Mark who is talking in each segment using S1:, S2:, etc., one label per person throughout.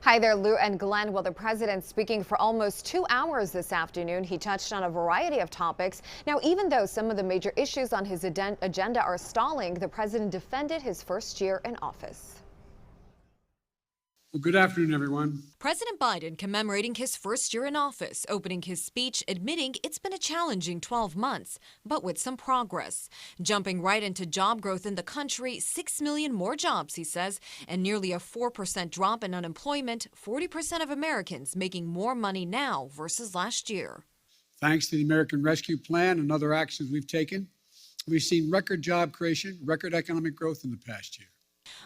S1: Hi there, Lou and Glenn. Well, the president speaking for almost 2 hours this afternoon. He touched on a variety of topics. Now, even though some of the major issues on his agenda are stalling, the president defended his first year in office.
S2: Well, good afternoon, everyone.
S3: President Biden commemorating his first year in office, opening his speech admitting it's been a challenging 12 months, but with some progress. Jumping right into job growth in the country, 6 million more jobs, he says, and nearly a 4% drop in unemployment, 40% of Americans making more money now versus last year.
S2: Thanks to the American Rescue Plan and other actions we've taken, we've seen record job creation, record economic growth in the past year.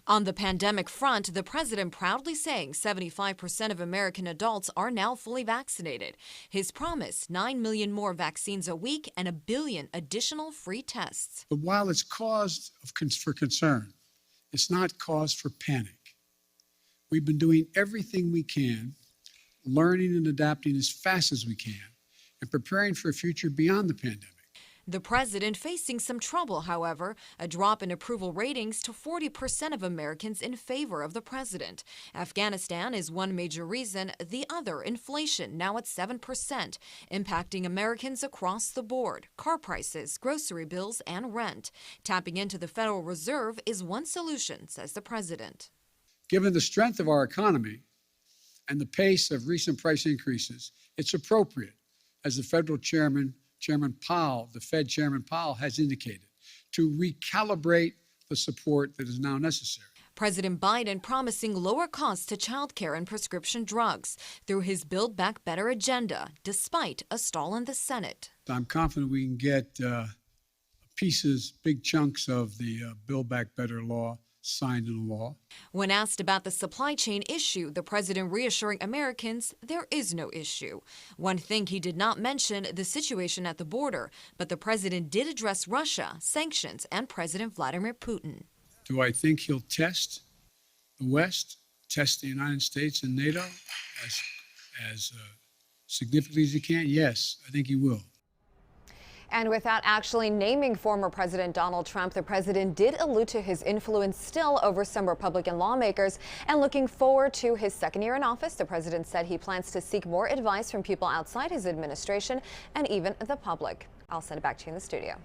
S3: On the pandemic front, the president proudly saying 75% of American adults are now fully vaccinated. His promise, 9 million more vaccines a week and 1 billion additional free tests.
S2: But while it's cause for concern, it's not cause for panic. We've been doing everything we can, learning and adapting as fast as we can, and preparing for a future beyond the pandemic.
S3: The president facing some trouble, however, a drop in approval ratings to 40% of Americans in favor of the president. Afghanistan is one major reason, the other inflation, now at 7%, impacting Americans across the board, car prices, grocery bills, and rent. Tapping into the Federal Reserve is one solution, says the president.
S2: Given the strength of our economy and the pace of recent price increases, it's appropriate, as the federal Chairman Powell, the Fed Chairman Powell, has indicated, to recalibrate the support that is now necessary.
S3: President Biden promising lower costs to child care and prescription drugs through his Build Back Better agenda, despite a stall in the Senate.
S2: I'm confident we can get big chunks of the Build Back Better law signed into law.
S3: When asked about the supply chain issue, the president reassuring Americans there is no issue. One thing he did not mention, the situation at the border, but the president did address Russia, sanctions, and President Vladimir Putin.
S2: Do I think he'll test the West, test the United States and NATO as significantly as he can? Yes, I think he will.
S1: And without actually naming former President Donald Trump, the president did allude to his influence still over some Republican lawmakers. And looking forward to his second year in office, the president said he plans to seek more advice from people outside his administration and even the public. I'll send it back to you in the studio.